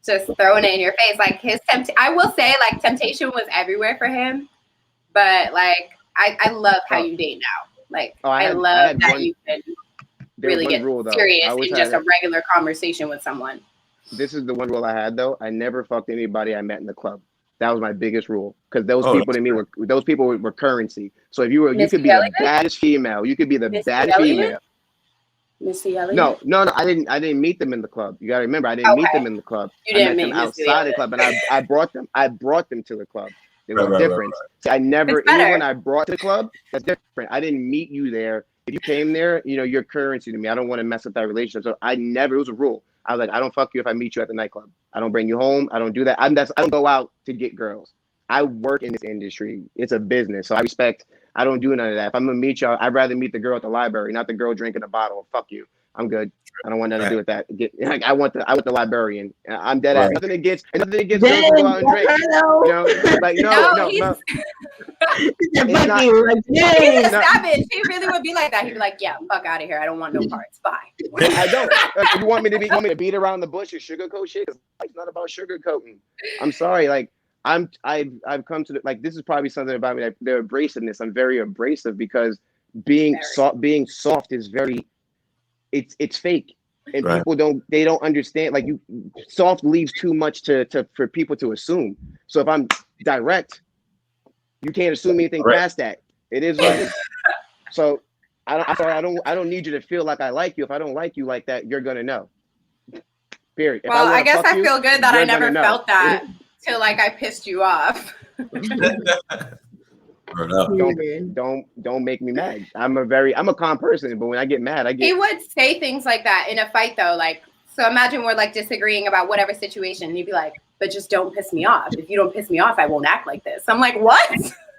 just throwing it in your face. I will say, temptation was everywhere for him, but I love how you date now. I love that you can really get serious in just a regular conversation with someone. This is the one rule I had, though. I never fucked anybody I met in the club. That was my biggest rule, because those people to me were currency. So if you could be the baddest female, you could be the baddest female. Missy Elliott? No, I didn't meet them in the club. You gotta remember, I didn't meet them in the club. You didn't meet them outside the club, and I brought them to the club. There was a difference. See, anyone I brought to the club, that's different. I didn't meet you there. If you came there, you're currency to me. I don't want to mess up that relationship. So it was a rule. I was like, I don't fuck you if I meet you at the nightclub. I don't bring you home. I don't do that. I don't go out to get girls. I work in this industry. It's a business. So I don't do none of that. If I'm going to meet y'all, I'd rather meet the girl at the library, not the girl drinking a bottle. Fuck you. I'm good. I don't want nothing to do with that. I want the librarian. I'm dead ass. Nothing against girls who go out and drink. No. He's a savage. He really would be like that. He'd be like, yeah, fuck out of here. I don't want no parts. Bye. I don't. If you want me to beat around the bush or sugarcoat shit, it's not about sugarcoating. I'm sorry. I've come to this is probably something about me. Their abrasiveness. I'm very abrasive, because being soft is very, it's fake, and people don't understand. Soft leaves too much for people to assume. So if I'm direct, you can't assume anything past that. It is what it is. So I don't need you to feel like I like you. If I don't like you like that, you're gonna know. Period. Well, I guess I feel good that I never felt that till I pissed you off. Don't make me mad. I'm a calm person, but when I get mad, He would say things like that in a fight, though. So imagine we're disagreeing about whatever situation, and he'd be like, but just don't piss me off. If you don't piss me off, I won't act like this. I'm like, what?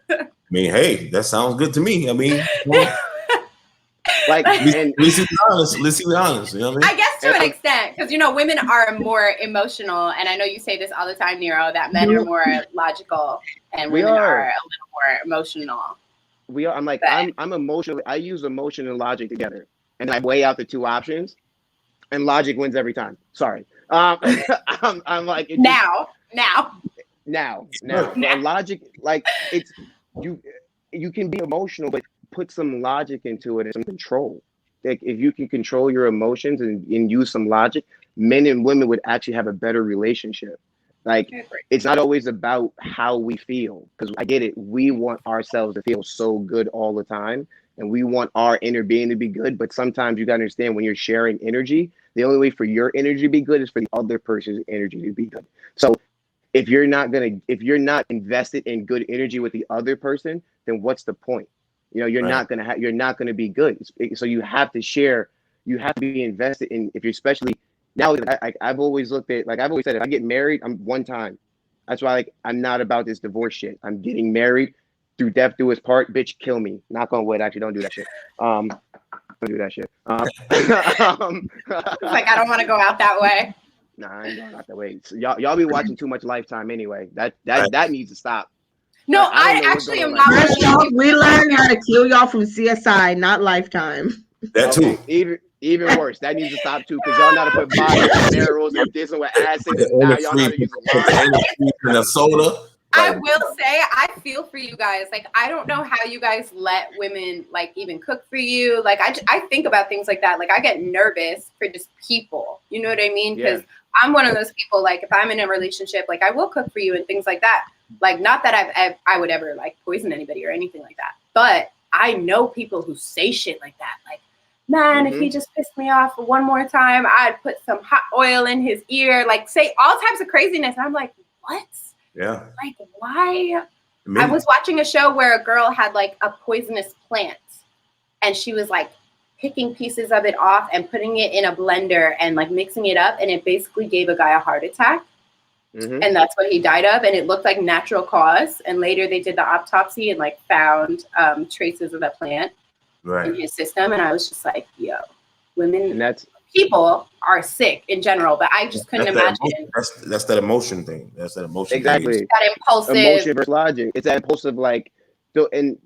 I mean, hey, that sounds good to me. I mean, let's be honest. You know what I mean? I guess to an extent, because women are more emotional, and I know you say this all the time, Nero, that men are more logical and women are a little more emotional. We are. I'm emotional. I use emotion and logic together, and I weigh out the two options, and logic wins every time. Sorry. I'm like now. Logic, it's you can be emotional, but put some logic into it and some control. If you can control your emotions and use some logic, men and women would actually have a better relationship. It's not always about how we feel, because I get it. We want ourselves to feel so good all the time, and we want our inner being to be good. But sometimes you got to understand, when you're sharing energy, the only way for your energy to be good is for the other person's energy to be good. So if you're not invested in good energy with the other person, then what's the point? You're not gonna be good. So you have to share. You have to be invested in. If you're especially now, I've always looked at, I've always said, if I get married, I'm one time. That's why, like, I'm not about this divorce shit. I'm getting married through death do us part. Bitch, kill me. Knock on wood. Actually, don't do that shit. Don't do that shit. Like, I don't want to go out that way. Nah, I ain't going out that way. So y'all be watching too much Lifetime anyway. That needs to stop. No, I actually am not. First, y'all, we learned how to kill y'all from CSI, not Lifetime. That too. Even worse. That needs to stop too, because y'all know how to put bodies in barrels and this and with acid. And now y'all know how to use a line. And a soda. I will say, I feel for you guys. Like, I don't know how you guys let women, like, even cook for you. Like, I think about things like that. Like, I get nervous for just people. You know what I mean? Because I'm one of those people, like, if I'm in a relationship, like, I will cook for you and things like that. Like, not that I would ever, like, poison anybody or anything like that. But I know people who say shit like that. Like, man, if he just pissed me off one more time, I'd put some hot oil in his ear. Like, say all types of craziness. And I'm like, what? Yeah. Like, why? I was watching a show where a girl had like a poisonous plant and she was like picking pieces of it off and putting it in a blender and like mixing it up. And it basically gave a guy a heart attack. And that's what he died of. And it looked like natural cause. And later they did the autopsy and like found traces of that plant in his system. And I was just like, yo, women, and people are sick in general, but I just couldn't imagine. That's that emotion thing. That's that emotion. Exactly. Thing. That impulsive. Emotion versus logic. It's that impulsive, like, and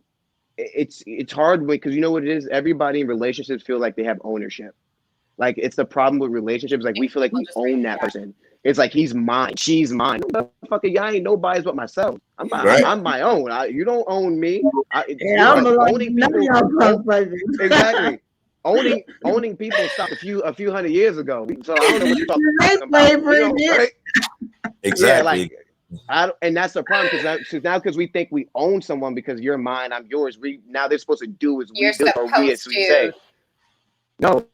it's hard because you know what it is? Everybody in relationships feel like they have ownership. Like, it's the problem with relationships. Like, we feel like we own that person. It's like, he's mine, she's mine. Motherfucker, y'all ain't nobody's but myself. I'm my own. You don't own me. Owning people. Exactly. Owning people stopped a few hundred years ago. So I don't know what you're talking about. Right? Exactly. Yeah, like, and that's the problem, because we think we own someone because you're mine, I'm yours. Now they're supposed to do as we do, or we as we say. No,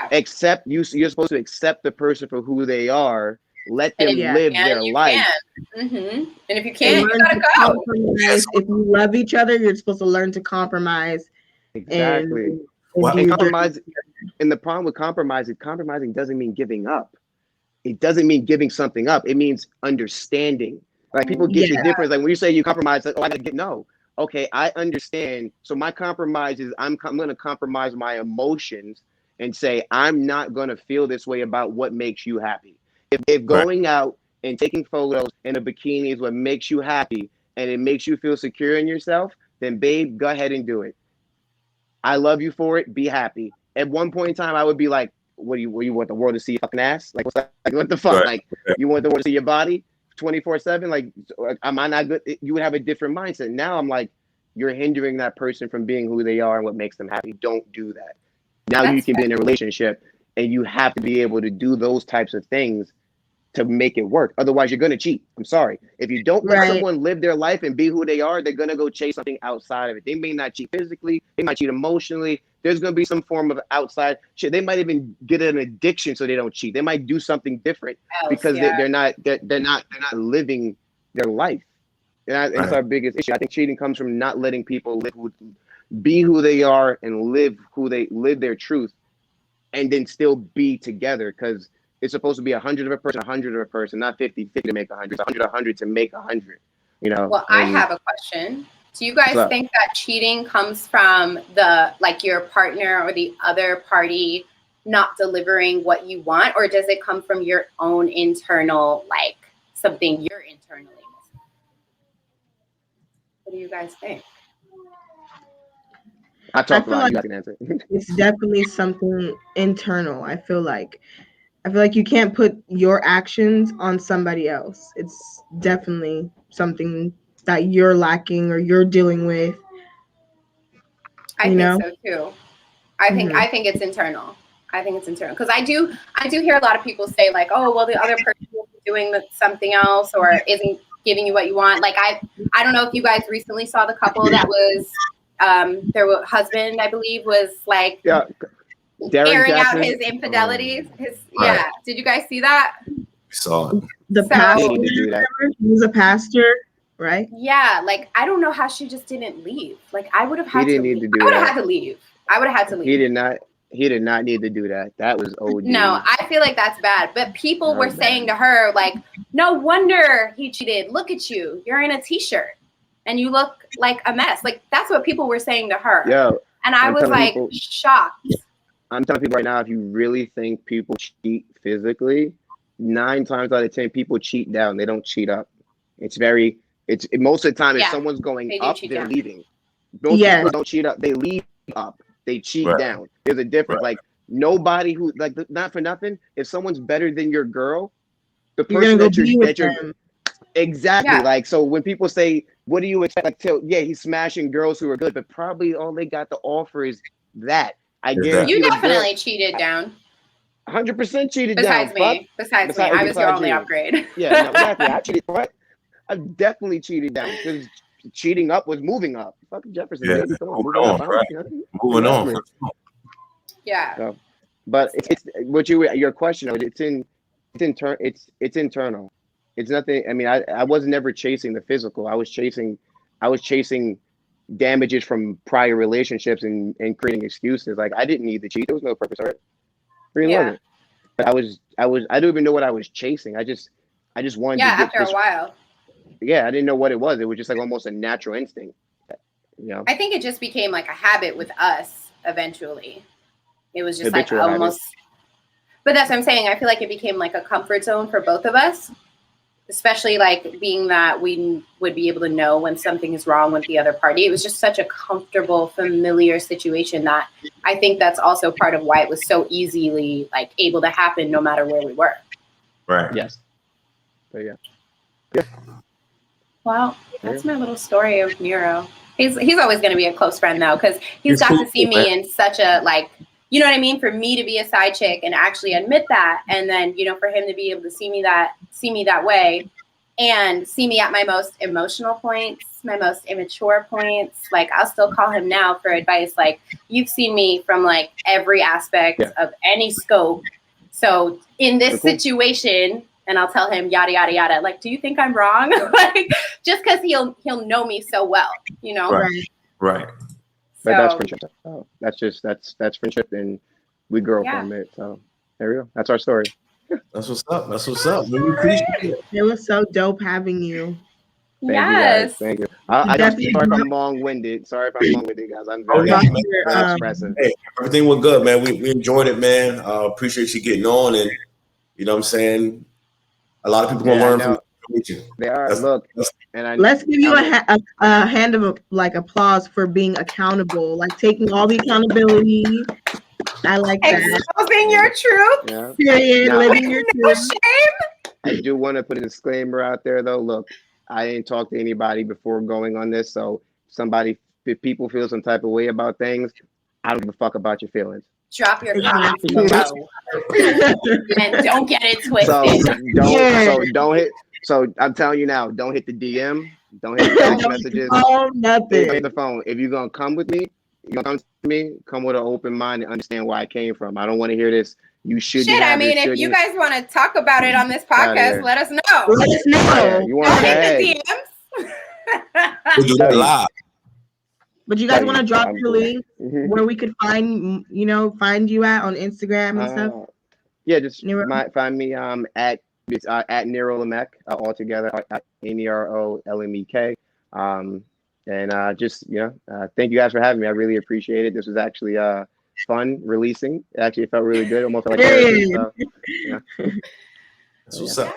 you're supposed to accept the person for who they are. Let them live their life. And if you can't, you gotta go. If you love each other, you're supposed to learn to compromise. Exactly. And compromise. And the problem with compromising doesn't mean giving up. It doesn't mean giving something up. It means understanding. Like, people get the difference. Like, when you say you compromise, like, I gotta get okay, I understand. So my compromise is I'm going to compromise my emotions and say, I'm not going to feel this way about what makes you happy. If going out and taking photos in a bikini is what makes you happy and it makes you feel secure in yourself, then babe, go ahead and do it. I love you for it. Be happy. At one point in time, I would be like, what do you want the world to see your fucking ass? Like, what the fuck? Like, you want the world to see your body 24/7? Like, am I not good? You would have a different mindset. Now I'm like, you're hindering that person from being who they are and what makes them happy. Don't do that. Now you can be in a relationship and you have to be able to do those types of things to make it work. Otherwise, you're going to cheat. I'm sorry. If you don't let someone live their life and be who they are, they're going to go chase something outside of it. They may not cheat physically. They might cheat emotionally. There's going to be some form of outside shit. They might even get an addiction so they don't cheat. They might do something different because they're not living their life. And that's our biggest issue. I think cheating comes from not letting people be who they are and live their truth, and then still be together, because it's supposed to be 100 of a person, 100 of a person, not 50-50 to make 100. It's 100 to make 100. You know. Well, I have a question. Do you guys think that cheating comes from your partner or the other party not delivering what you want, or does it come from your own internal, like, something you're internally missing? What do you guys think? I talk a lot. You can answer. It's definitely something internal. I feel like you can't put your actions on somebody else. It's definitely something that you're lacking or you're dealing with. I think so too. I think it's internal. I think it's internal, because I do hear a lot of people say, like, oh, well, the other person is doing something else or isn't giving you what you want. Like, I don't know if you guys recently saw the couple that was their husband, I believe, was like airing out his infidelities. Did you guys see that? Saw it. The pastor, he was a pastor, right? Yeah, like, I don't know how she just didn't leave. Like, I would have had to leave. I would have had to leave. He did not. He did not need to do that. That was OD. No, I feel like that's bad. But people were saying to her, like, no wonder he cheated. Look at you. You're in a t-shirt and you look like a mess. Like, that's what people were saying to her. Yo, and I was like shocked. I'm telling people right now, if you really think people cheat physically, 9 times out of 10 people cheat down. They don't cheat up. It's most of the time, if someone's going up, they're down. Leaving. Most people don't cheat up. They leave up. They cheat down. There's a difference. Like, nobody who, like, not for nothing, if someone's better than your girl, the person that you're exactly. Like, so when people say, what do you expect? Like, he's smashing girls who are good, but probably all they got to offer is that. I guarantee you definitely cheated down. 100% cheated besides down. Me. Besides me. I was your only upgrade. Yeah, no, exactly. I cheated. What? I definitely cheated down because cheating up was moving up. Fucking Jefferson. Yeah. Baby. Moving on. Yeah. So, but it's what your question. It's internal. It's nothing. I mean, I was never chasing the physical. I was chasing damages from prior relationships and creating excuses. Like, I didn't need to cheat. There was no purpose for it. Really wasn't. But I don't even know what I was chasing. I just wanted to get after a while. Yeah, I didn't know what it was. It was just like almost a natural instinct. You know? I think it just became like a habit with us eventually. It was just like almost but that's what I'm saying. I feel like it became like a comfort zone for both of us. Especially like being that we would be able to know when something is wrong with the other party. It was just such a comfortable, familiar situation that I think that's also part of why it was so easily like able to happen no matter where we were. Right. Yes. So yeah. Well, that's my little story of Nero. He's always going to be a close friend though, because he's got to see me in such a like, you know what I mean? For me to be a side chick and actually admit that, and then, you know, for him to be able to see me that way and see me at my most emotional points, my most immature points. Like, I'll still call him now for advice. Like, you've seen me from like every aspect of any scope. So in this situation, and I'll tell him yada, yada, yada. Like, do you think I'm wrong? Like, just because he'll know me so well, you know? Right. But that's friendship. Oh, that's friendship, and we grow from it. So there we go. That's our story. That's what's up. We appreciate it. It was so dope having you. Thank you. I'm sorry if I'm long-winded. Guys. I'm very expressive. Hey, everything was good, man. We enjoyed it, man. Appreciate you getting on, and you know what I'm saying. A lot of people gonna learn from you. They are. Let's give you a hand of like applause for being accountable, like taking all the accountability. I like that. Exposing your truth. Period. Living your truth. Shame. I do want to put a disclaimer out there, though. Look, I didn't talk to anybody before going on this, so if people feel some type of way about things, I don't give a fuck about your feelings. Drop your comments below and don't get it twisted. So don't hit. So I'm telling you now, don't hit the DM, don't hit the text messages. Oh, nothing. Don't hit the phone. If you're gonna come with me, come with an open mind and understand where I came from. I don't want to hear this. You shouldn't. Shit, I mean, if you guys want to talk about it on this podcast, let us know. Let us know. You want to hit the DMs? We'll do that live. But you guys want to drop your link where we could find you at on Instagram and stuff? Yeah, just find me at Nero Lamek all together at NEROLMEK. And just thank you guys for having me. I really appreciate it. This was actually fun releasing. It felt really good. Almost like therapy. So, That's what's up.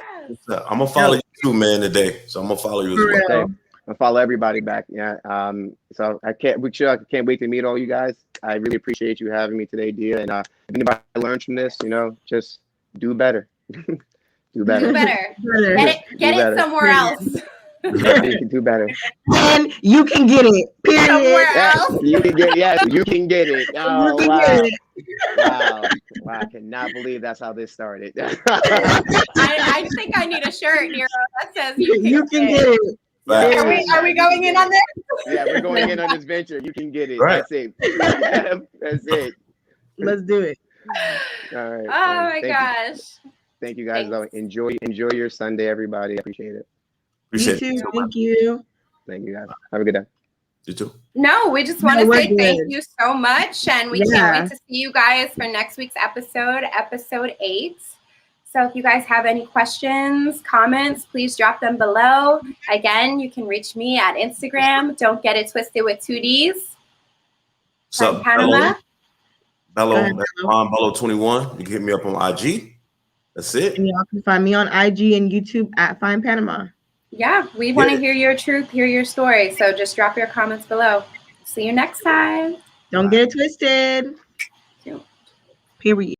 I'm gonna follow you too, man, today. So I'm gonna follow you as well. Okay. I follow everybody back. So I can't wait to meet all you guys. I really appreciate you having me today, Dia. And if anybody learns from this, just do better. Do better. Get it somewhere else. You can do better. And you can get it. Period. Somewhere else. You can get it. Oh, wow. Wow. I cannot believe that's how this started. I think I need a shirt, Nero, that says you can get it. Are we going in on this? Yeah, we're going in on this venture. You can get it. Right. That's it. That's it. Let's do it. All right. Oh my gosh. Thank you guys. Enjoy your Sunday, everybody. I appreciate it. Appreciate you too. Thank you. Thank you guys. Have a good day. You too. No, we just want to we're say thank good. you so much. And we can't wait to see you guys for next week's episode, episode 8. So if you guys have any questions, comments, please drop them below. Again, you can reach me at Instagram. Don't get it twisted with 2 Ds. So Panama. Belo, Belo 21. You can hit me up on IG. That's it. And y'all can find me on IG and YouTube at FinePanama. Yeah, we want to hear your truth, hear your story. So just drop your comments below. See you next time. Don't get it twisted. Period.